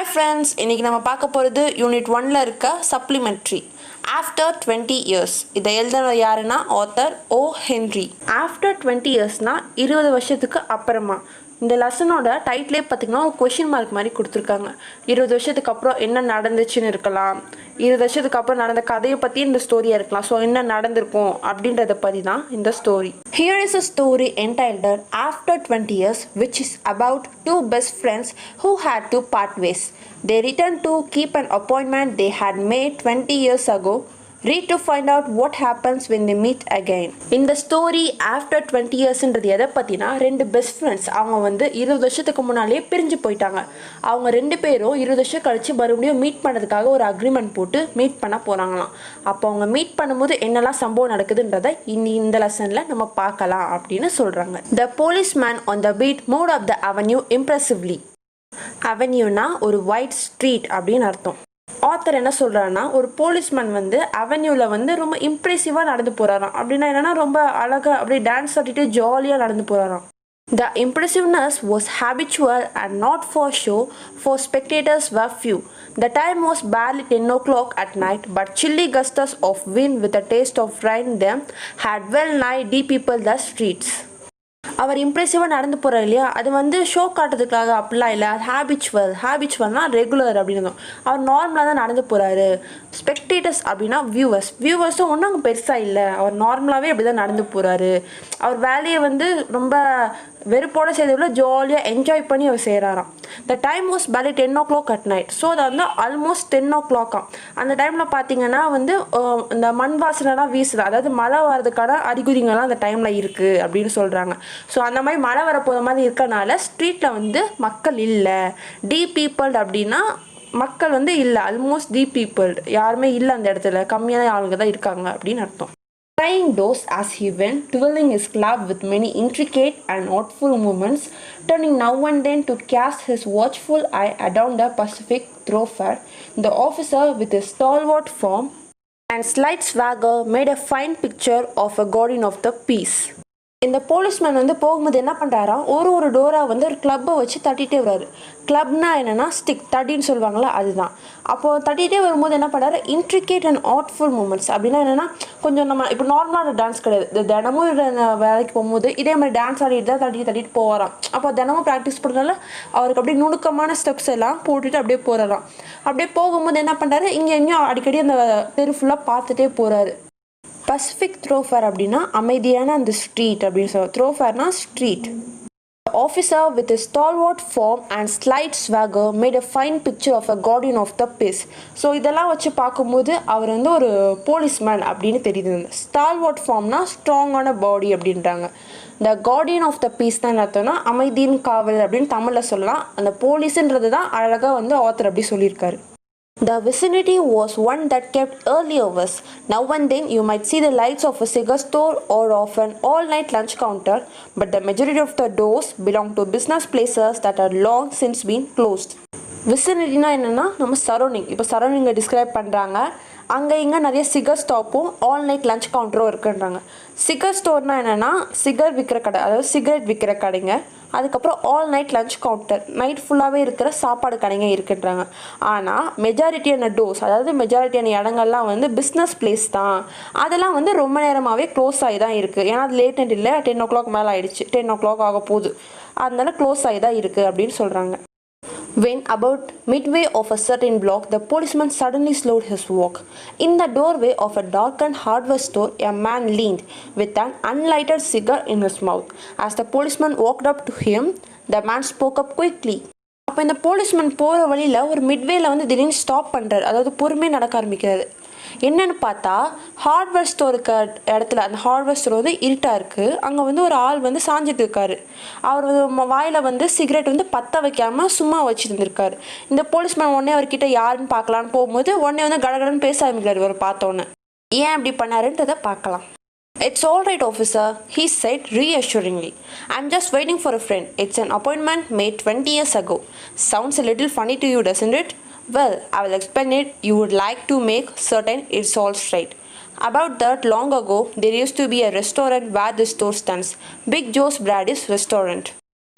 Hi friends, இன்னைக்கு நம்ம பார்க்க போகிறது யூனிட் 1ல இருக்க சப்ளிமெண்ட்ரி ஆஃப்டர் 20 இயர்ஸ். இதை எழுதுனது யாருன்னா ஆத்தர் ஓ ஹென்ரி. ஆஃப்டர் 20 இயர்ஸ்னா 20 வருஷத்துக்கு அப்புறமா. இந்த லெசனோட டைட்டிலே பார்த்திங்கன்னா ஒரு கொஷின் மார்க் மாதிரி கொடுத்துருக்காங்க. 20 வருஷத்துக்கு அப்புறம் என்ன நடந்துச்சுன்னு இருக்கலாம், 20 வருஷத்துக்கு அப்புறம் நடந்த கதையை பற்றி இந்த ஸ்டோரியாக இருக்கலாம். ஸோ என்ன நடந்திருக்கும் அப்படின்றத பற்றி தான் இந்த story. Here is a story entitled After 20 Years, which is about two best friends who had to part ways. They returned to keep an appointment they had made 20 years ago. Read to find out what happens when they meet again. இந்த story after 20 இயர்ஸ்ன்றது எதை பற்றினா, ரெண்டு best friends அவங்க வந்து 20 வருஷத்துக்கு முன்னாலே பிரிஞ்சு போயிட்டாங்க. அவங்க ரெண்டு பேரும் 20 வருஷம் கழித்து மறுபடியும் மீட் பண்ணுறதுக்காக ஒரு அக்ரிமெண்ட் போட்டு மீட் பண்ண போகிறாங்களாம். அப்போ அவங்க மீட் பண்ணும்போது என்னெல்லாம் சம்பவம் நடக்குதுன்றதை இந்த லெசனில் நம்ம பார்க்கலாம் அப்படின்னு சொல்கிறாங்க. The policeman on the beat moved up the avenue impressively. அவென்யூனா ஒரு ஒயிட் ஸ்ட்ரீட் அப்படின்னு அர்த்தம். ஆத்தர் என்ன சொல்கிறாருன்னா, ஒரு போலீஸ்மேன் வந்து அவென்யூவில் வந்து ரொம்ப இம்ப்ரெசிவாக நடந்து போகிறாராம். அப்படின்னா என்னென்னா ரொம்ப அழகாக அப்படியே டான்ஸ் ஆடிட்டு ஜாலியாக நடந்து போகிறாராம். The impressiveness was habitual and not for show, for spectators were few. The time was barely 10 o'clock at night, but chilly gusts of wind with a taste of rain them had well nigh de-peopled the streets. அவர் இம்ப்ரெசிவாக நடந்து போகிறார் இல்லையா, அது வந்து show காட்டுறதுக்காக அப்படிலாம் இல்லை. அது ஹேபிச்சுவல்னா regular அப்படின்னு. அவர் நார்மலாக தான் நடந்து போகிறாரு. ஸ்பெக்டேட்டர்ஸ் அப்படின்னா வியூவர்ஸும் ஒன்றும் அங்கே பெருசாக இல்லை. அவர் நார்மலாகவே அப்படி தான் நடந்து போகிறாரு. அவர் வேலையை வந்து ரொம்ப வெறுப்போட செய்தவிட ஜாலியாக என்ஜாய் பண்ணி அவர் செய்கிறாராம். The time was barely 10 o'clock at night. So அது வந்து ஆல்மோஸ்ட் 10 o'clock. அந்த டைமில் பார்த்தீங்கன்னா வந்து இந்த மண் வாசனைலாம் வீசுது. அதாவது மழை வர்றதுக்கான அறிகுறிங்கள்லாம் அந்த டைமில் இருக்குது அப்படின்னு சொல்கிறாங்க. ஸோ அந்த மாதிரி மழை வரப்போகிற மாதிரி இருக்கனால ஸ்ட்ரீட்டில் வந்து மக்கள் இல்லை. de-peopled அப்படின்னா மக்கள் வந்து இல்லை, ஆல்மோஸ்ட் de-peopled, யாருமே இல்லை அந்த இடத்துல, கம்மியான ஆளுங்க தான் இருக்காங்க அப்படின்னு அர்த்தம். Trying doors as he went, twirling his club with many intricate and artful movements, turning now and then to cast his watchful eye adown the Pacific thoroughfare, the officer with his stalwart form and slight swagger made a fine picture of a guardian of the peace. இந்த policeman வந்து போகும்போது என்ன பண்ணுறாராம், ஒரு டோராக வந்து ஒரு கிளப்பை வச்சு தட்டிகிட்டே வர்றாரு. கிளப்னா என்னென்னா ஸ்டிக், தட்டின்னு சொல்லுவாங்களா, அதுதான். அப்போது தட்டிகிட்டே வரும்போது என்ன பண்ணுறாரு, இன்ட்ரிகேட் அண்ட் ஆர்ட்ஃபுல் மூமெண்ட்ஸ். அப்படின்னா என்னென்னா கொஞ்சம் நம்ம இப்போ நார்மலான டான்ஸ் கிடையாது. தினமும் வேலைக்கு போகும்போது இதே மாதிரி டான்ஸ் ஆடிட்டு தான் தட்டிட்டு போகிறாராம். அப்போ தினமும் ப்ராக்டிஸ் பண்ணுறதுனால அவருக்கு அப்படியே நுணுக்கமான ஸ்டெப்ஸ் எல்லாம் போட்டுட்டு அப்படியே போகிறாராம். அப்படியே போகும்போது என்ன பண்ணுறாரு, இங்கே எங்கேயும் அடிக்கடி அந்த தெரு ஃபுல்லாக பார்த்துட்டே போகிறாரு. பசிபிக் த்ரோஃபேர் அப்படின்னா அமைதியான அந்த ஸ்ட்ரீட் அப்படின்னு சொல்லுவாங்க. த்ரோஃபேர்னா street. Officer with his stalwart form and slight swagger made a fine picture of a guardian of the peace. So இதெல்லாம் வச்சு பார்க்கும்போது அவர் வந்து ஒரு போலீஸ்மேன் அப்படின்னு தெரியுது. ஸ்டால்வார்ட் ஃபார்ம்னா ஸ்ட்ராங்கான பாடி அப்படின்றாங்க. த கார்டியன் ஆஃப் த பீஸ் தான் அர்த்தம்னா அமைதியின் காவல் அப்படின்னு தமிழில் சொல்லலாம். அந்த போலீஸுன்றது தான் அழகாக வந்து ஆத்தர் அப்படி சொல்லியிருக்காரு. The vicinity was one that kept early hours. Now and then you might see the lights of a cigar store or of an all-night lunch counter, but the majority of the doors belong to business places that are long since been closed. விசினிட்டினா என்னென்னா நம்ம surrounding. இப்போ சரௌண்டிங்கை describe பண்ணுறாங்க. அங்கே இங்கே நிறைய Shikhar ஸ்டாப்பும் all night lunch கவுண்டரும் இருக்குன்றாங்க. சிகர் ஸ்டோர்னால் என்னென்னா சிகர் விற்கிற கடை, அதாவது சிகரெட் விற்கிற கடைங்க. அதுக்கப்புறம் all night lunch counter, night ஃபுல்லாகவே இருக்கிற சாப்பாடு கடைங்க இருக்குன்றாங்க. ஆனால் மெஜாரிட்டியான டோர்ஸ், அதாவது மெஜாரிட்டியான இடங்கள்லாம் வந்து பிஸ்னஸ் பிளேஸ் தான். அதெல்லாம் வந்து ரொம்ப நேரமாகவே க்ளோஸ் ஆகி தான் இருக்குது. ஏன்னா அது லேட் நைட் இல்லை, 10 o'clock மேலே ஆகிடுச்சு, 10 o'clock ஆக போகுது, அதனால க்ளோஸ் ஆகி தான் இருக்குது அப்படின்னு சொல்கிறாங்க. When about midway of a certain block, the policeman suddenly slowed his walk. In the doorway of a darkened hardware store, a man leaned with an unlighted cigar in his mouth. As the policeman walked up to him, the man spoke up quickly. அப்போ இந்த policeman போகிற வழியில் ஒரு மிட்வேல வந்து திடீர்னு stop பண்ணுறாரு. அதாவது பொறுமையாக நடக்க ஆரம்பிக்கிறாரு. என்னென்னு பார்த்தா ஹார்ட்வேர் ஸ்டோருக்கு இடத்துல, அந்த ஹார்ட்வேர் ஸ்டோர் வந்து இருட்டாக இருக்குது. அங்கே வந்து ஒரு ஆள் வந்து சாஞ்சிட்டு இருக்காரு. அவர் வந்து வாயில் வந்து சிகரெட் வந்து பற்ற வைக்காமல் சும்மா வச்சுட்டு இருந்திருக்காரு. இந்த போலீஸ்மேன் உடனே அவர்கிட்ட யாருன்னு பார்க்கலான்னு போகும்போது உடனே வந்து கடகடன்னு பேச ஆரம்பிக்கிறார். அவர் பார்த்தோன்னே ஏன் அப்படி பண்ணாருன்றதை பார்க்கலாம். It's all right, officer, he said reassuringly. I'm just waiting for a friend. It's an appointment made 20 years ago. Sounds a little funny to you, doesn't it? Well, I will explain it. You would like to make certain it's all straight. About that, long ago, there used to be a restaurant where the store stands. Big Joe's Brady's restaurant.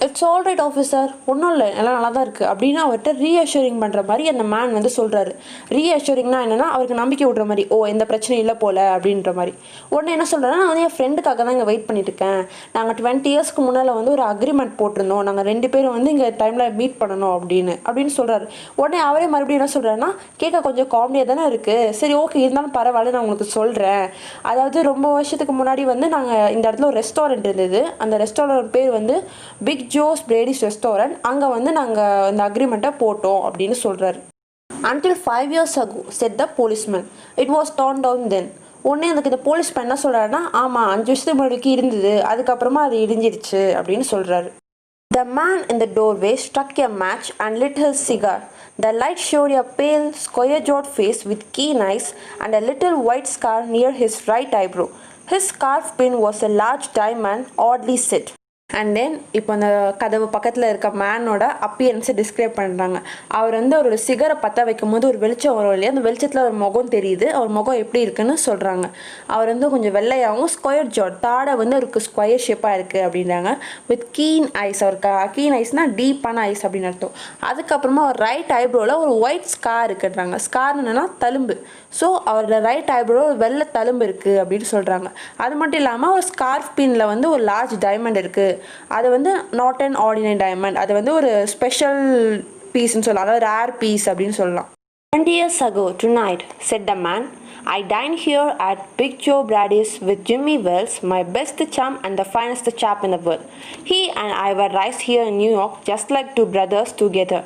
It's all right officer, ஒன்றும் இல்லை, எல்லாம் நல்லா தான் இருக்குது அப்படின்னு அவர்கிட்ட reassuring பண்ணுற மாதிரி அந்த மேன் வந்து சொல்கிறாரு. ரீஅஷூரிங்னா என்னென்னா அவருக்கு நம்பிக்கை விட்ற மாதிரி, ஓ எந்த பிரச்சனையும் இல்லை போல் அப்படின்ற மாதிரி. உடனே என்ன சொல்கிறேன்னா, நான் வந்து என் ஃப்ரெண்டுக்காக தான் இங்கே வெயிட் பண்ணிட்டு இருக்கேன். நாங்கள் 20 இயர்ஸ்க்கு முன்னால் வந்து ஒரு அக்ரிமெண்ட் போட்டிருந்தோம், நாங்கள் 2 பேரும் வந்து இங்கே டைமில் மீட் பண்ணணும் அப்படின்னு சொல்கிறாரு. உடனே அவரே மறுபடியும் என்ன சொல்கிறாருன்னா, கேட்க கொஞ்சம் காமெடியாக தானே இருக்குது, சரி ஓகே இருந்தாலும் பரவாயில்ல நான் உங்களுக்கு சொல்கிறேன். அதாவது ரொம்ப வருஷத்துக்கு முன்னாடி வந்து நாங்கள் இந்த இடத்துல ஒரு ரெஸ்டாரண்ட் இருந்தது, அந்த ரெஸ்டாரண்ட் பேர் வந்து பிக் ஜோஸ் பிரேடிஸ் ரெஸ்டாரண்ட், அங்கே வந்து நாங்கள் இந்த அக்ரிமெண்ட்டை போட்டோம் அப்படின்னு சொல்கிறாரு. Until 5 years ago, said the policeman. It was torn down then. உடனே அதுக்கு இந்த போலீஸ்மேன் என்ன சொல்கிறாருன்னா, ஆமாம் 5 வருஷத்துக்கு முன்னாடி இருந்தது, அதுக்கப்புறமா அது இடிஞ்சிருச்சு அப்படின்னு சொல்கிறாரு. The man in the doorway struck a match and lit his cigar. The light showed a pale, square-jawed face with keen eyes and a little white scar near his right eyebrow. His scarf pin was a large diamond, oddly set. And then இப்போ அந்த கதவு பக்கத்தில் இருக்க மேனோட அப்பியரன்ஸை describe பண்ணுறாங்க. அவர் வந்து ஒரு சிகரை பற்ற வைக்கும் போது ஒரு வெளிச்சம் வரும் இல்லையா, அந்த வெளிச்சத்தில் ஒரு முகம் தெரியுது, அவர் முகம் எப்படி இருக்குன்னு சொல்கிறாங்க. அவர் வந்து கொஞ்சம் வெள்ளையாகவும் ஸ்கொயர் ஜாட், தாடை வந்து அவருக்கு ஸ்கொயர் ஷேப்பாக இருக்குது அப்படின்றாங்க. வித் கீன் ஐஸ், அவருக்கு கீன் ஐஸ்னால் டீப்பான ஐஸ் அப்படின்னு அர்த்தம். அதுக்கப்புறமா அவர் ரைட் ஐப்ரோவில் ஒரு ஒயிட் ஸ்கார் இருக்குன்றாங்க. ஸ்கார் என்னன்னா தழும்பு. ஸோ அவரோட ரைட் ஐப்ரோவில் ஒரு வெள்ளை தழும்பு இருக்குது அப்படின்னு சொல்கிறாங்க. அது மட்டும் இல்லாமல் ஒரு ஸ்கார்ஃப் பின்னில் வந்து ஒரு லார்ஜ் டைமண்ட் இருக்குது, அது வந்து நாட் அன் ஆர்டினரி டைமண்ட், அது வந்து ஒரு ஸ்பெஷல் பீஸ்ன்னு சொல்லலாம், அதாவது ரேர் பீஸ் அப்படின்னு சொல்லலாம். 20 years ago tonight, said the man, I dined here at Big Joe Brady's with Jimmy Wells, my best chum and the finest chap in the world. He and I were raised here in New York just like two brothers together.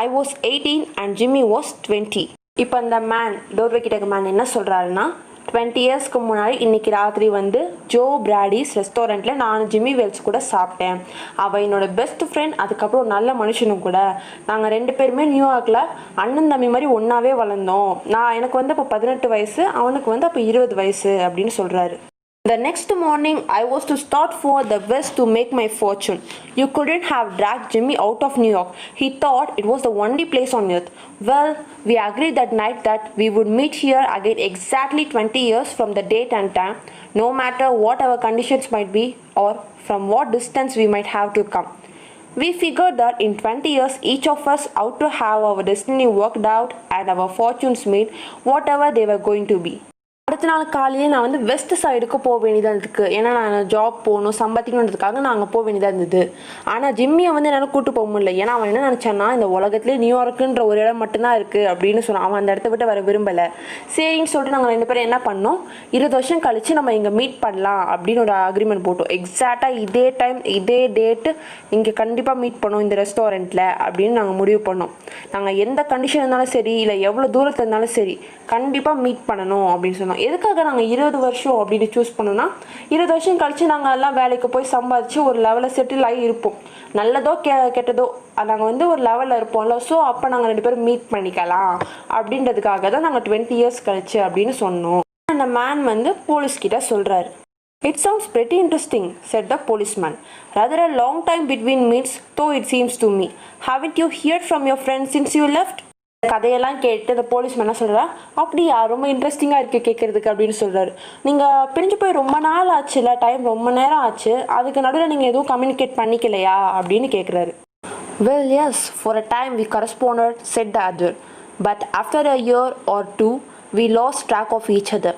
I was 18 and Jimmy was 20. இப்போ அந்த man, doorway கிட்ட man என்ன சொல்கிறாருன்னா, 20 இயர்ஸ்க்கு முன்னாடி இன்றைக்கி ராத்திரி வந்து ஜோ பிராடிஸ் ரெஸ்டாரண்ட்டில் நான் ஜிம்மி வெல்ஸ் கூட சாப்பிட்டேன். அவள் என்னோடய பெஸ்ட் ஃப்ரெண்ட், அதுக்கப்புறம் ஒரு நல்ல மனுஷனும் கூட. நாங்கள் 2 பேருமே நியூயார்க்கில் அண்ணன் தம்பி மாதிரி ஒன்றாவே வளர்ந்தோம். எனக்கு வந்து அப்போ 18 வயசு, அவனுக்கு வந்து அப்போ 20 வயசு அப்படின்னு சொல்கிறாரு. The next morning, I was to start for the West to make my fortune. You couldn't have dragged Jimmy out of New York. He thought it was the only place on earth. Well, we agreed that night that we would meet here again exactly 20 years from the date and time, no matter what our conditions might be or from what distance we might have to come. We figured that in 20 years, each of us out to have our destiny worked out and our fortunes made, whatever they were going to be. அடுத்த நாள் காலையில் நான் வந்து west சைடுக்கு போக வேண்டியதாக இருக்குது. ஏன்னா நான் ஜாப் போகணும், சம்பாதிக்கணுன்றதுக்காக நான் அங்கே போக வேண்டியதாக இருந்தது. ஆனால் ஜிம்மியை வந்து என்னால் கூட்டு போக முடியல. ஏன்னா அவன் என்ன நினச்சான்னா, இந்த உலகத்துலேயே நியூயார்க்குன்ற ஒரு இடம் மட்டும்தான் இருக்குது அப்படின்னு சொன்னான். அவன் அந்த இடத்த விட்டு வர விரும்பலை. சரின்னு சொல்லிட்டு நாங்கள் 2 பேரும் என்ன பண்ணோம், 20 வருஷம் கழித்து நம்ம இங்கே மீட் பண்ணலாம் அப்படின்னு ஒரு அக்ரிமெண்ட் போட்டோம். எக்ஸாக்டாக இதே டைம் இதே டேட்டு இங்கே கண்டிப்பாக மீட் பண்ணோம் இந்த ரெஸ்டாரண்ட்டில் அப்படின்னு நாங்கள் முடிவு பண்ணோம். நாங்கள் எந்த கண்டிஷன் இருந்தாலும் சரி, இல்லை எவ்வளோ தூரத்தில் இருந்தாலும் சரி, கண்டிப்பாக மீட் பண்ணணும் அப்படின்னு சொன்னோம். எதுக்காக நாங்கள் 20 வருஷம் அப்படின்னு சூஸ் பண்ணோன்னா, 20 வருஷம் கழித்து நாங்கள் எல்லாம் வேலைக்கு போய் சம்பாதிச்சு ஒரு லெவலில் செட்டில் ஆகி இருப்போம். நல்லதோ கெட்டதோ நாங்கள் வந்து ஒரு லெவலில் இருப்போம்ல. ஸோ அப்போ நாங்கள் 2 பேரும் மீட் பண்ணிக்கலாம் அப்படின்றதுக்காக தான் நாங்கள் 20 இயர்ஸ் கழிச்சு அப்படின்னு சொன்னோம். அந்த மேன் வந்து போலீஸ்கிட்ட சொல்கிறாரு. It sounds pretty interesting, said the policeman. Rather a long time between meets, though it seems to me. Haven't you heard from your friends since you left? கதையெல்லாம் கேட்டு அந்த போலீஸ்மேன் என்ன சொல்கிறா, அப்படியா ரொம்ப இன்ட்ரெஸ்டிங்காக இருக்குது கேட்குறதுக்கு அப்படின்னு சொல்கிறாரு. நீங்கள் பிரிஞ்சு போய் ரொம்ப நாள் ஆச்சு இல்லை, டைம் ரொம்ப நேரம் ஆச்சு, அதுக்கு நடுவில் நீங்கள் எதுவும் கம்யூனிகேட் பண்ணிக்கலையா அப்படின்னு கேட்குறாரு. Well, yes, for a time we corresponded, said the other. But after a year or two, we lost track of each other.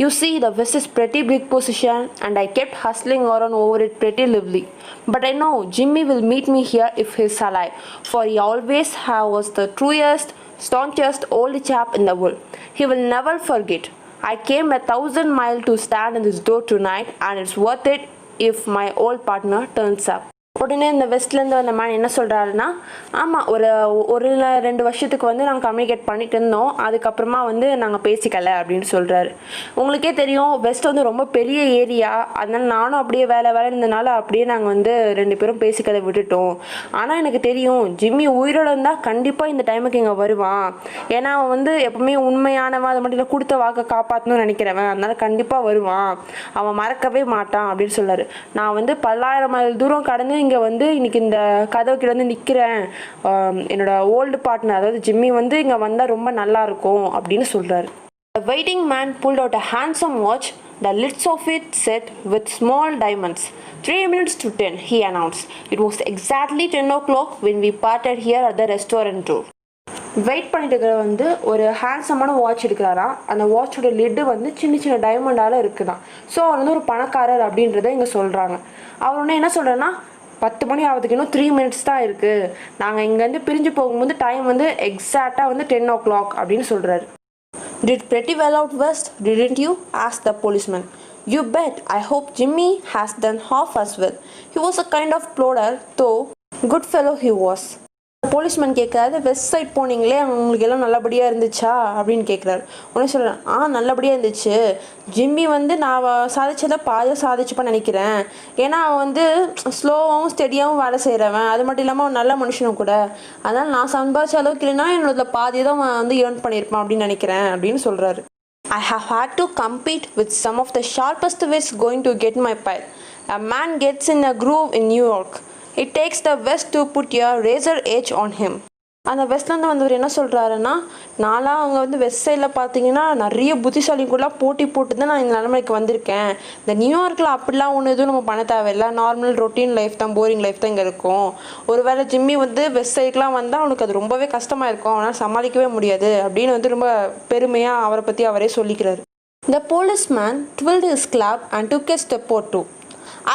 You see, the West is pretty big position and I kept hustling around over it pretty lively. But I know Jimmy will meet me here if he's alive, for he always was the truest, staunchest old chap in the world. He will never forget. I came 1,000 miles to stand in this door tonight and it's worth it if my old partner turns up. உடனே இந்த வெஸ்ட்லேருந்து வந்த man என்ன சொல்கிறாருன்னா, ஆமாம் ஒரு 2 வருஷத்துக்கு வந்து நாங்கள் கம்யூனிகேட் பண்ணிட்டு இருந்தோம், அதுக்கப்புறமா வந்து நாங்கள் பேசிக்கலை அப்படின்னு சொல்கிறாரு. உங்களுக்கே தெரியும் வெஸ்ட் வந்து ரொம்ப பெரிய ஏரியா, அதனால் நானும் அப்படியே வேலை இருந்தனால அப்படியே நாங்கள் வந்து 2 பேரும் பேசிக்கதை விட்டுட்டோம். ஆனால் எனக்கு தெரியும் ஜிம்மி உயிரோடு இருந்தால் கண்டிப்பாக இந்த டைமுக்கு இங்கே வருவான். ஏன்னா அவன் வந்து எப்பவுமே உண்மையானவன், அது மட்டும் இல்லை கொடுத்த வாக்கை காப்பாற்றணும்னு நினைக்கிறவன், அதனால் கண்டிப்பாக வருவான், அவன் மறக்கவே மாட்டான் அப்படின்னு சொல்கிறாரு. நான் வந்து 10,000 மைல் தூரம் கடந்து இங்கே வந்து இன்னைக்கு இந்த கதவுக்கு வந்து நிற்கிறேன், என்னோட ஓல்டு பார்ட்னர் அதாவது ஜிம்மி வந்து இங்கே வந்தால் ரொம்ப நல்லா இருக்கும் அப்படின்னு சொல்கிறாரு. The waiting man pulled out a handsome watch, the lids of it set with small diamonds. 3 minutes to 10, he announced. It was exactly 10 o'clock when we parted here at the restaurant door. Wait பண்ணிட்டு இருக்கிற வந்து ஒரு ஹேண்ட்ஸமான watch எடுக்கிறாரா. அந்த வாட்சோட lid வந்து சின்ன சின்ன டைமண்டால் இருக்குதான். So அவர் வந்து ஒரு பணக்காரர் அப்படின்றத இங்கே சொல்கிறாங்க. அவர் ஒன்று என்ன சொல்கிறேன்னா, 10 மணி ஆகிறதுக்கு இன்னும் 3 minutes தான் இருக்குது, நாங்கள் இங்கேருந்து பிரிஞ்சு போகும்போது டைம் வந்து எக்ஸாக்டாக வந்து 10 o'clock அப்படின்னு சொல்கிறாரு. Did pretty well out west, didn't you? asked the policeman. You bet. I hope Jimmy has done half as well. He was a kind of plodder, though good fellow he was. Policeman கேட்குறாரு, west side போனீங்களே, உங்களுக்கு எல்லாம் நல்லபடியாக இருந்துச்சா அப்படின்னு கேட்குறாரு. உடனே சொல்கிறேன், நல்லபடியாக இருந்துச்சு. ஜிம்மி வந்து நான் சாதிச்சதை பாதியாக சாதிச்சுப்பான்னு நினைக்கிறேன். ஏன்னா அவன் வந்து ஸ்லோவாகவும் ஸ்டெடியாகவும் வேலை செய்கிறவன், அது மட்டும் இல்லாமல் அவன் நல்ல மனுஷனும் கூட. அதனால் நான் சம்பாதிச்ச அளவுக்கு இல்லைன்னா என்னோட பாதி தான் வந்து ஏர்ன் பண்ணியிருப்பான் அப்படின்னு நினைக்கிறேன் அப்படின்னு சொல்கிறாரு. I have had to compete with some of the sharpest wits going to get my pile. A man gets in a groove in New York. It takes the West to put a razor edge on him. அந்த வெஸ்ட்லேருந்து வந்தவர் என்ன சொல்கிறாருன்னா, நான்லாம் அங்கே வந்து west சைடில் பார்த்தீங்கன்னா நிறைய புத்திசாலிக்குள்ளே போட்டி போட்டு தான் நான் இந்த நிலைமைக்கு வந்திருக்கேன். இந்த நியூயார்க்கில் அப்படிலாம் ஒன்று எதுவும் நம்ம பண்ண தேவையில்லை, நார்மல் ரொட்டீன் லைஃப் தான், போரிங் லைஃப் தான் இங்கே இருக்கும். ஒருவேளை ஜிம்மி வந்து வெஸ்ட் சைடுக்கெலாம் வந்தால் அவனுக்கு அது ரொம்பவே கஷ்டமாக இருக்கும், அவனால் சமாளிக்கவே முடியாது அப்படின்னு வந்து ரொம்ப பெருமையாக அவரை பற்றி அவரே சொல்லிக்கிறாரு. The policeman twirled his club and took a step or two.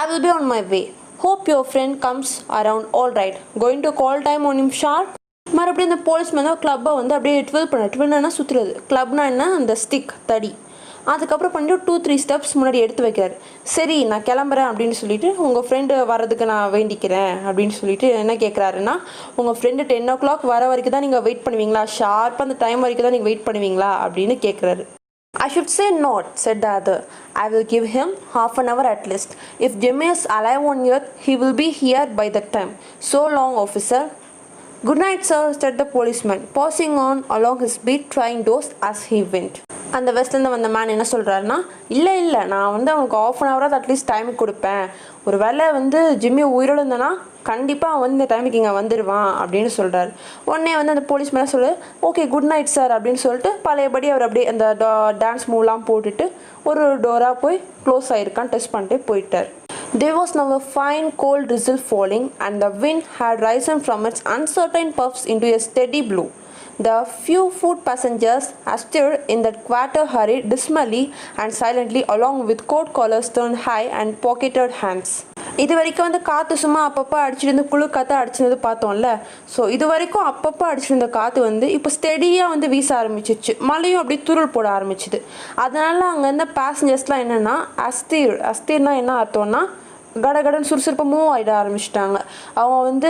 I will be on my way. Hope your friend comes around all right. Going to call time on him sharp. மறுபடியும் இந்த policeman தான் கிளப்பை வந்து அப்படியே ட்வில்னா சுற்றுறது. கிளப்னா என்ன, அந்த stick தடி. அதுக்கப்புறம் பண்ணிட்டு 2-3 steps முன்னாடி எடுத்து வைக்கிறாரு. சரி நான் கிளம்புறேன் அப்படின்னு சொல்லிட்டு, உங்கள் ஃப்ரெண்டு வர்றதுக்கு நான் வேண்டிக்கிறேன் அப்படின்னு சொல்லிட்டு என்ன கேட்குறாருன்னா, உங்கள் ஃப்ரெண்டு 10 o'clock வர வரைக்கும் தான் நீங்கள் வெயிட் பண்ணுவீங்களா, ஷார்ப்பாக அந்த டைம் வரைக்கும் தான் நீங்கள் வெயிட் பண்ணுவீங்களா அப்படின்னு கேட்குறாரு. I should say not, said the other. I will give him half an hour at least. If Jimmy is alive on earth, he will be here by that time. So long, officer. Good night, sir, said the policeman, passing on along his beat, trying doors as he went. அந்த வெஸ்ட்லேருந்து வந்த man என்ன சொல்கிறாருன்னா, இல்லை நான் வந்து அவனுக்கு ½ an hour at least டைமுக்கு கொடுப்பேன். ஒரு வேளை வந்து ஜிம்மி உயிரோடு இருந்தேன்னா கண்டிப்பாக அவன் வந்து இந்த டைமுக்கு இங்கே வந்துடுவான் அப்படின்னு சொல்கிறார். உடனே வந்து அந்த போலீஸ் மேலே சொல்லு, ஓகே குட் நைட் சார் அப்படின்னு சொல்லிட்டு பழையபடி அவர் அப்படியே அந்த டான்ஸ் மூவ்லாம் போட்டுட்டு ஒரு டோராக போய் க்ளோஸ் ஆகிருக்கான்னு டெஸ்ட் பண்ணிட்டு போயிட்டார். There was now a fine cold drizzle falling, and the wind had risen from its uncertain puffs into a steady blow. The few foot passengers astir in that quarter hurried dismally and silently along with coat collars turned high and pocketed hands. இது வரைக்கும் வந்து காற்று சும்மா அப்பப்போ அடிச்சிருந்து குழு காற்று அடிச்சிருந்து பார்த்தோம்ல. So இது வரைக்கும் அப்பப்போ அடிச்சிருந்த காற்று வந்து இப்போ ஸ்டெடியாக வந்து வீச ஆரம்பிச்சிச்சு. மழையும் அப்படி துருள் போட ஆரம்பிச்சுது. அதனால அங்கே இருந்த பேசஞ்சர்ஸ்லாம் என்னென்னா அஸ்தீர்னா என்ன அர்த்தம்னா கடகடன்னு சுறுசுறுப்பாக மூவ் ஆகிட ஆரம்பிச்சிட்டாங்க. அவங்க வந்து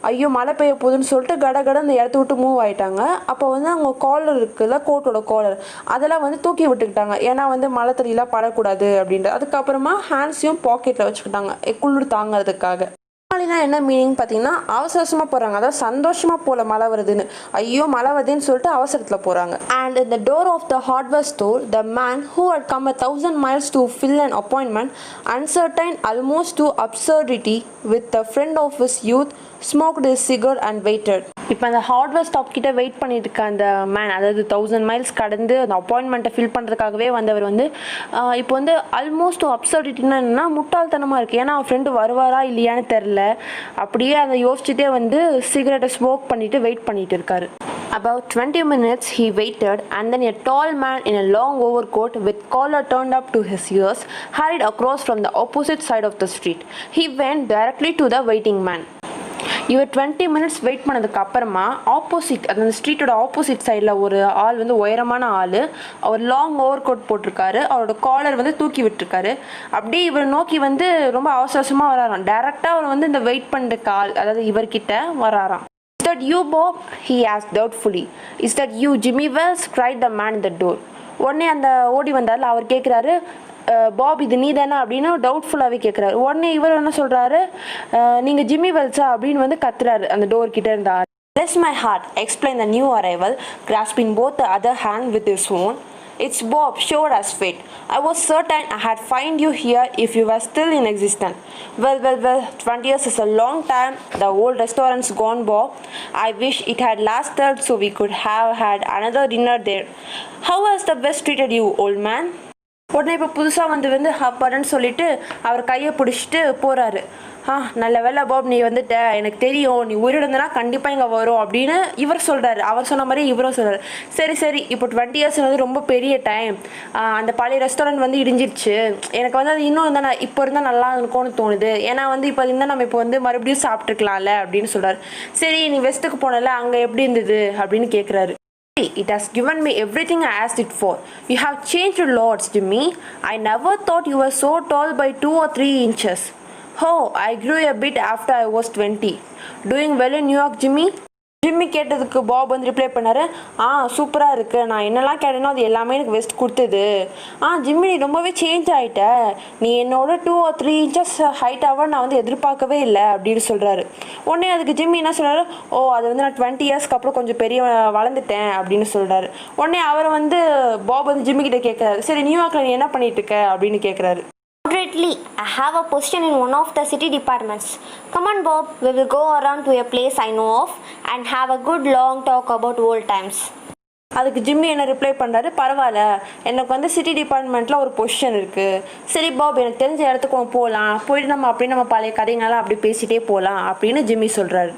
ஐயோ மழை பெய்ய போகுதுன்னு சொல்லிட்டு கடகடன் அந்த இடத்த விட்டு மூவ் ஆகிட்டாங்க. அப்போ வந்து அவங்க காலர் இருக்குல்ல, கோட்டோட காலர், அதெல்லாம் வந்து தூக்கி விட்டுக்கிட்டாங்க. ஏன்னா வந்து மழை தண்ணிலாம் படக்கூடாது அப்படின்ட்டு. அதுக்கப்புறமா ஹேண்ட்ஸையும் பாக்கெட்டில் வச்சுக்கிட்டாங்க குளிர் தாங்கிறதுக்காக. மழைனா என்ன மீனிங் பார்த்தீங்கன்னா அவசரமாக போகிறாங்க, அதாவது சந்தோஷமாக போகல மழை வருதுன்னு, ஐயோ மழை வருதுன்னு சொல்லிட்டு அவசரத்தில் போகிறாங்க. And in the door of the hardware store, the man who had come 1,000 miles to fill an appointment, uncertain almost to absurdity with a friend of his youth, smoked his cigar and waited. இப்போ அந்த hardware stop கிட்ட wait பண்ணிட்டு இருக்க அந்த man, அதாவது 1000 miles கடந்து அந்த அப்பாயின்மெண்ட்டை fill பண்ணுறதுக்காகவே வந்தவர் வந்து இப்போ வந்து ஆல்மோஸ்ட் அப்சர்டிட்டின்னா என்னன்னா முட்டாள்தனமாக இருக்குது. ஏன்னா அவன் ஃப்ரெண்டு வருவாரா இல்லையான்னு தெரில. அப்படியே அதை யோசிச்சுட்டே வந்து சிகரெட்டை ஸ்மோக் பண்ணிட்டு வெயிட் பண்ணிட்டு இருக்காரு. About 20 minutes he waited, and then a tall man in a long overcoat with collar turned up to his ears hurried across from the opposite side of the street. He went directly to the waiting man. இவர் 20 minutes wait பண்ணதுக்கு அப்புறமா opposite, அந்த ஸ்ட்ரீட்டோட opposite சைடில் ஒரு ஆள் வந்து உயரமான ஆள், அவர் லாங் ஓவர் கோட் போட்டிருக்காரு, அவரோட காலர் வந்து தூக்கி விட்டுருக்காரு. அப்படியே இவர் நோக்கி வந்து ரொம்ப அவசரமாக வராராம். டேரெக்டாக அவர் வந்து இந்த வெயிட் பண்ணுறக்கு ஆள், அதாவது இவர்கிட்ட வராராம். Is that you, Bob? He asked doubtfully. Is that you, Jimmy Wells? cried the man at the door. உடனே அந்த ஓடி வந்தார்ல அவர் கேட்குறாரு, பாப் இது நீ தானே அப்படின்னு டவுட்ஃபுல்லாகவே கேட்குறாரு. உடனே இவர் என்ன சொல்கிறாரு, நீங்கள் ஜிம்மி வெல்ஸா அப்படின்னு வந்து கத்துறாரு அந்த டோர் கிட்டே இருந்தார். Bless my heart, explained the new arrival, grasping both the other hand with his own. It's Bob, sure as fate. I was certain I had find you here if you were still in existence. Well, 20 years is a long time. The old restaurant's gone, Bob. I wish it had lasted so we could have had another dinner there. How has the West treated you, old man? உடனே இப்போ புதுசாக வந்து அப்பாடன்னு சொல்லிட்டு அவர் கையை பிடிச்சிட்டு போகிறாரு. நல்ல வேலை பாப், நீ வந்துட்ட, எனக்கு தெரியும் நீ உயிரிழந்தனா கண்டிப்பாக இங்கே வரும் அப்படின்னு இவர் சொல்கிறாரு. அவர் சொன்ன மாதிரி இவரும் சொல்கிறார். சரி சரி, இப்போ 20 இயர்ஸ் வந்து ரொம்ப பெரிய டைம். அந்த பழைய ரெஸ்டாரண்ட் வந்து இடிஞ்சிருச்சு. எனக்கு வந்து அது இன்னும் இருந்தால் இப்போ இருந்தால் நல்லா இருக்கும்னு தோணுது. ஏன்னா வந்து இப்போ இருந்தால் நம்ம இப்போ வந்து மறுபடியும் சாப்பிட்ருக்கலாம்ல அப்படின்னு சொல்கிறார். சரி, நீ வெஸ்ட்டுக்கு போனல, அங்கே எப்படி இருந்தது அப்படின்னு கேட்குறாரு. It has given me everything I asked it for. You have changed lots, Jimmy. I never thought you were so tall by 2 or 3 inches. Oh, I grew a bit after I was 20. Doing well in New York, Jimmy? Jimmy கேட்டதுக்கு pop வந்து reply பண்ணாரு. சூப்பராக இருக்குது, நான் என்னெல்லாம் கேட்டேனோ அது எல்லாமே எனக்கு வெஸ்ட் கொடுத்தது. ஜிம்மி, நீ ரொம்பவே சேஞ்ச் ஆகிட்ட. நீ என்னோட 2 or 3 inches ஹைட்டாக நான் வந்து எதிர்பார்க்கவே இல்லை அப்படின்னு சொல்கிறாரு. உடனே அதுக்கு ஜிம்மி என்ன சொல்கிறாரு, அது வந்து நான் 20 இயர்ஸ்க்கு அப்புறம் கொஞ்சம் பெரிய வளர்ந்துட்டேன் அப்படின்னு சொல்கிறாரு. உடனே அவரை வந்து பாப் வந்து ஜிம்மி கிட்ட கேட்குறாரு. சரி, நியூயார்க்கில் நீ என்ன பண்ணிட்டு இருக்க அப்படின்னு கேட்குறாரு. Moderately, I have a position in one of the city departments. Come on, Bob, we will go around to a place I know of and have a good long talk about old times. அதுக்கு Jimmy என்ன reply பண்ணுறாரு, பரவாயில்ல, எனக்கு வந்து city டிபார்ட்மெண்ட்டில் ஒரு position இருக்குது. சரி பாப், எனக்கு தெரிஞ்ச இடத்துக்கு போகலாம், போயிட்டு நம்ம பழைய கதைங்கெல்லாம் அப்படி பேசிகிட்டே போகலாம் அப்படின்னு ஜிம்மி சொல்கிறாரு.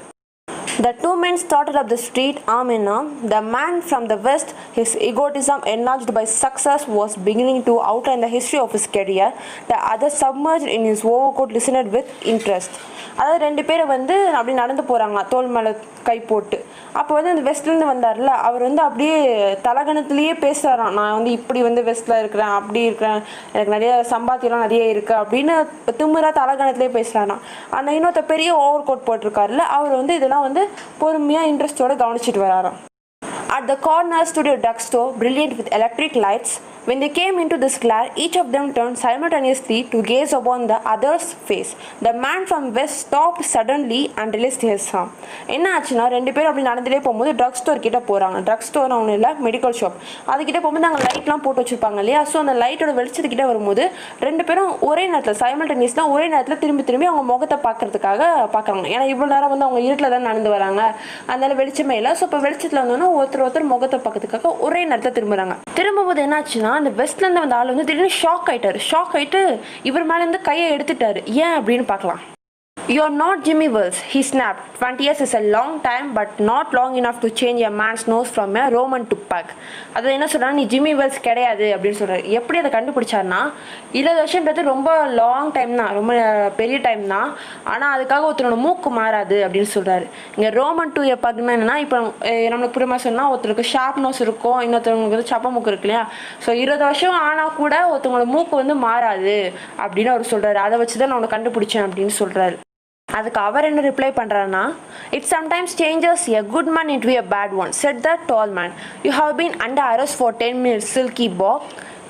The two men started up the street arm in arm. The man from the west, his egotism enlarged by success, was beginning to outline the history of his career. The other, submerged in his overcoat, listened with interest. அதாவது 2 பேர் வந்து அப்படி நடந்து போகிறாங்க, தோல் மேலே கை போட்டு. அப்போ வந்து அந்த வெஸ்ட்லேருந்து வந்தார்ல, அவர் வந்து அப்படியே தலகணத்துலேயே பேசுகிறாராம். நான் வந்து இப்படி வந்து வெஸ்ட்டில் இருக்கிறேன், அப்படி இருக்கிறேன், எனக்கு நிறைய சம்பாத்தியெல்லாம் நிறைய இருக்குது அப்படின்னு திமுறா தலகணத்துலேயே பேசுகிறாராம். அந்த இன்னொருத்த பெரிய ஓவர் கோட் போட்டிருக்காருல, அவர் வந்து இதெல்லாம் வந்து பொறுமையாக இன்ட்ரெஸ்டோடு கவனிச்சிட்டு வராராம். At the corner stood a drugstore, brilliant with electric lights. When they came into this glare, each of them turned simultaneously to gaze upon the other's face. The man from west stopped suddenly and released his arm. என்ன ஆச்சுன்னா, 2 பேரும் அப்படி நடந்துகிட்டே போகும்போது drug store கிட்ட போகிறாங்க. Drug store ஒன்றும் இல்லை, மெடிக்கல் ஷாப். அதுக்கிட்ட போகும்போது அங்கே லைட்லாம் போட்டு வச்சுருப்பாங்க இல்லையா. ஸோ அந்த லைட்டோட வெளிச்சத்துக்கிட்ட வரும்போது 2 பேரும் ஒரே நேரத்தில் சைமல்டேனியஸ்லாம் ஒரே நேரத்தில் திரும்பி அவங்க முகத்தை பார்க்கறதுக்காக பார்க்குறாங்க. ஏன்னா இவ்வளோ நேரம் வந்து அவங்க இருட்டில் தான் நடந்து வராங்க, அதனால வெளிச்சமே இல்லை. ஸோ இப்போ வெளிச்சத்தில் வந்தோன்னா ஒருத்தர் முகத்தை பார்க்கறதுக்காக ஒரே நேரத்தில் திரும்பும்போது என்னாச்சுன்னா, அந்த வெஸ்ட்லேருந்து வந்த ஆள் வந்து திடீர்னு ஷாக் ஆகிட்டு இவர் மேலேருந்து கையை எடுத்துட்டாரு. ஏன் அப்படின்னு பார்க்கலாம். You're not Jimmy Wells, he snapped. 20 years is a long time, but not long enough to change a man's nose from a Roman toothpick. அது என்ன சொல்கிறாங்க, நீ ஜிம்மி வெல்ஸ் கிடையாது அப்படின்னு சொல்கிறாரு. எப்படி அதை கண்டுபிடிச்சாருன்னா, 20 வருஷன்றது ரொம்ப லாங் டைம் தான், ரொம்ப பெரிய டைம் தான். ஆனால் அதுக்காக ஒருத்தரோட மூக்கு மாறாது அப்படின்னு சொல்கிறாரு. இங்கே ரோமன் டூ பக்னா என்னன்னா, இப்போ நம்மளுக்கு புரியுமா சொன்னால், ஒருத்தருக்கு ஷார்ப் நோஸ் இருக்கும், இன்னொருத்தவங்களுக்கு வந்து சப்ப மூக்கு இருக்கு இல்லையா. ஸோ 20 வருஷம் ஆனால் கூட ஒருத்தவங்களோட மூக்கு வந்து மாறாது அப்படின்னு அவர் சொல்கிறாரு. அதை வச்சு தான் நான் உன்னை கண்டுபிடிச்சேன் அப்படின்னு சொல்கிறாரு. அதுக்கு அவர் என்ன ரிப்ளை பண்ணுறாருன்னா, it sometimes changes a good man into a bad one, said the tall man. You have been under arrest for 10 minutes, silky Bob.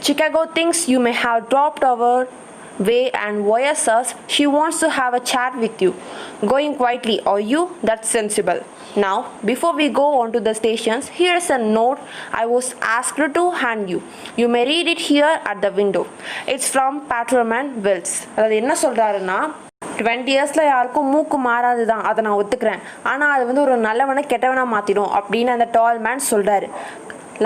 Chicago thinks you may have dropped our way and wires us. She wants to have a chat with you. Going quietly, are you? That's sensible. Now, before we go on to the stations, here's a note I was asked to hand you. You may read it here at the window. It's from Patrolman Wells. அதாவது என்ன சொல்கிறாருன்னா, 20 இயர்ஸில் யாருக்கும் மூக்கு மாறாது தான், அதை நான் ஒத்துக்கிறேன். ஆனால் அது வந்து ஒரு நல்லவனை கெட்டவனாக மாற்றிடும் அப்படின்னு அந்த டால் மேன் சொல்கிறாரு.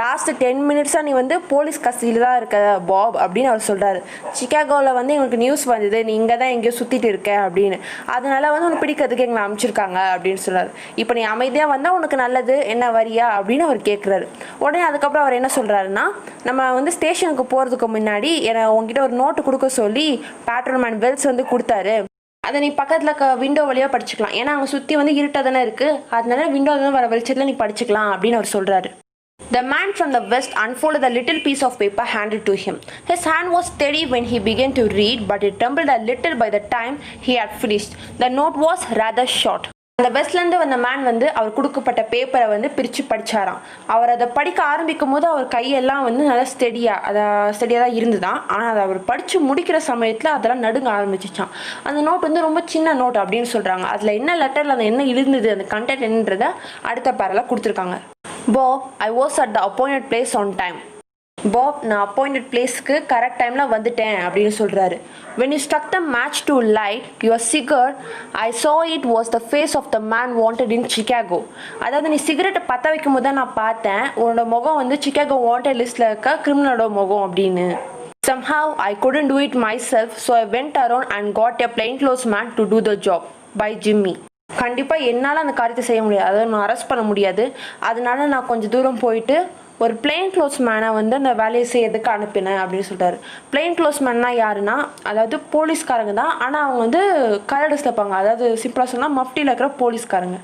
லாஸ்ட்டு 10 minutesஸாக நீ வந்து போலீஸ் கஸ்டடியில் தான் இருக்க பாப் அப்படின்னு அவர் சொல்கிறாரு. சிக்காகோவில் வந்து எங்களுக்கு நியூஸ் வந்தது, நீ இங்கே தான் எங்கேயோ சுற்றிட்டு இருக்க அப்படின்னு, அதனால வந்து உனக்கு பிடிக்கிறதுக்கு எங்களை அனுப்பிச்சிருக்காங்க அப்படின்னு சொல்கிறார். இப்போ நீ அமைதியாக வந்தால் உனக்கு நல்லது, என்ன வரியா அப்படின்னு அவர் கேட்குறாரு. உடனே அதுக்கப்புறம் அவர் என்ன சொல்கிறாருன்னா, நம்ம வந்து ஸ்டேஷனுக்கு போகிறதுக்கு முன்னாடி உங்ககிட்ட ஒரு நோட்டு கொடுக்க சொல்லி பேட்ரோல்மேன் வெல்ஸ் வந்து கொடுத்தாரு. அதை நீ பக்கத்தில் விண்டோ வழியாக படிச்சுக்கலாம், ஏன்னா அங்கே சுற்றி வந்து இருட்டாக தானே இருக்குது, அதனால விண்டோ வர வெளிச்சத்தில் நீ படிச்சுக்கலாம் அப்படின்னு அவர் சொல்கிறாரு. The man from the west unfolded a little piece of paper handed to him. His hand was steady when he began to read, but it trembled a little by the time he had finished. The note was rather short. அந்த வெஸ்ட்லேருந்து வந்த man வந்து அவர் கொடுக்கப்பட்ட பேப்பரை வந்து பிரித்து படித்தாராம். அவர் அதை படிக்க ஆரம்பிக்கும் போது அவர் கையெல்லாம் வந்து நல்லா ஸ்டெடியாக தான் இருந்துதான். ஆனால் அதை அவர் படித்து முடிக்கிற சமயத்தில் அதெல்லாம் நடுங்க ஆரம்பிச்சிச்சான். அந்த நோட் வந்து ரொம்ப சின்ன நோட் அப்படின்னு சொல்கிறாங்க. அதில் என்ன லெட்டரில் அந்த என்ன இருந்தது, அந்த கண்டென்ட் என்னன்றதை அடுத்த பேரில் கொடுத்துருக்காங்க. Bob, I was at the appointed place on time. Bob, நான் அப்பாயிண்டட் பிளேஸ்க்கு கரெக்ட் டைமில் வந்துட்டேன் அப்படின்னு சொல்கிறாரு. When you struck the match to light your cigarette, I saw it was the face of the man wanted in Chicago. அதாவது நீ சிகரெட்டை பற்ற வைக்கும் போது தான் நான் பார்த்தேன் உன்னோட முகம் வந்து சிக்காகோ வாண்டட் லிஸ்ட்டில் இருக்க கிரிமினலோட முகம் அப்படின்னு. Somehow I couldn't do it myself, so I went around and got a plainclothes man to do the job. By Jimmy. கண்டிப்பாக என்னால் அந்த காரியத்தை செய்ய முடியாது, அதை நான் அரெஸ்ட் பண்ண முடியாது. அதனால நான் கொஞ்சம் தூரம் போயிட்டு ஒரு பிளெயின் க்ளோத்ஸ் மேனை வந்து அந்த வேலையை செய்யறதுக்கு அனுப்பினேன் அப்படின்னு சொல்லிட்டாரு. பிளெயின் க்ளோத்ஸ் மேன்னா யாருன்னா, அதாவது போலீஸ்காரங்க தான், ஆனால் அவங்க வந்து கலர்ஸ் இருப்பாங்க, அதாவது சிம்பிளாக சொன்னால் மஃப்டியில் இருக்கிற போலீஸ்காரங்க.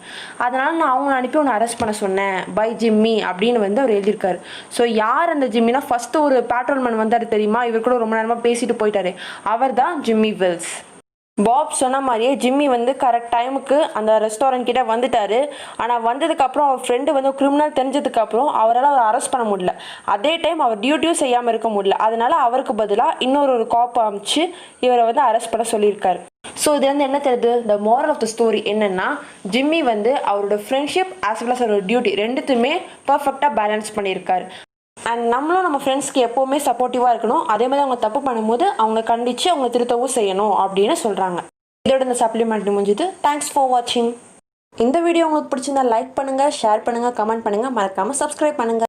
அதனால் நான் அவங்கள அனுப்பி ஒன்று அரெஸ்ட் பண்ண சொன்னேன் பை ஜிம்மி அப்படின்னு வந்து அவர் எழுதியிருக்காரு. ஸோ யார் அந்த ஜிம்மினா, ஃபஸ்ட்டு ஒரு பேட்ரோல்மேன் வந்தார் தெரியுமா, இவர் கூட ரொம்ப நேரமாக பேசிட்டு போயிட்டாரு, அவர் தான் ஜிம்மி வெல்ஸ். பாப் சொன்ன மாதிரியே ஜிம்மி வந்து கரெக்ட் டைமுக்கு அந்த ரெஸ்டாரண்ட் கிட்ட வந்துட்டாரு. ஆனால் வந்ததுக்கப்புறம் அவர் ஃப்ரெண்டு வந்து கிரிமினல் தெரிஞ்சதுக்கப்புறம் அவரால் அவர் அரெஸ்ட் பண்ண முடியல. அதே டைம் அவர் டியூட்டியும் செய்யாமல் இருக்க முடியல. அதனால அவருக்கு பதிலாக இன்னொரு காப்பை அமைச்சு இவரை வந்து அரெஸ்ட் பண்ண சொல்லியிருக்காரு. ஸோ இது வந்து என்ன தெரியுது, the moral of the story என்னென்னா, ஜிம்மி வந்து அவரோட ஃப்ரெண்ட்ஷிப் ஆஸ் வெல் அஸ் அவரோட டியூட்டி ரெண்டுத்துமே பர்ஃபெக்டாக பேலன்ஸ் பண்ணியிருக்காரு. அண்ட் நம்மளும் நம்ம ஃப்ரெண்ட்ஸ்க்கு எப்போவுமே சப்போர்ட்டிவாக இருக்கணும். அதே மாதிரி அவங்க தப்பு பண்ணும்போது அவங்க கண்டித்து அவங்க திருத்தவும் செய்யணும் அப்படின்னு சொல்கிறாங்க. இதோட இந்த சப்ளிமெண்ட் முடிஞ்சுது. தேங்க்ஸ் ஃபார் வாட்சிங். இந்த வீடியோ உங்களுக்கு பிடிச்சிருந்தா லைக் பண்ணுங்கள், ஷேர் பண்ணுங்கள், கமெண்ட் பண்ணுங்கள், மறக்காமல் சப்ஸ்கிரைப் பண்ணுங்கள்.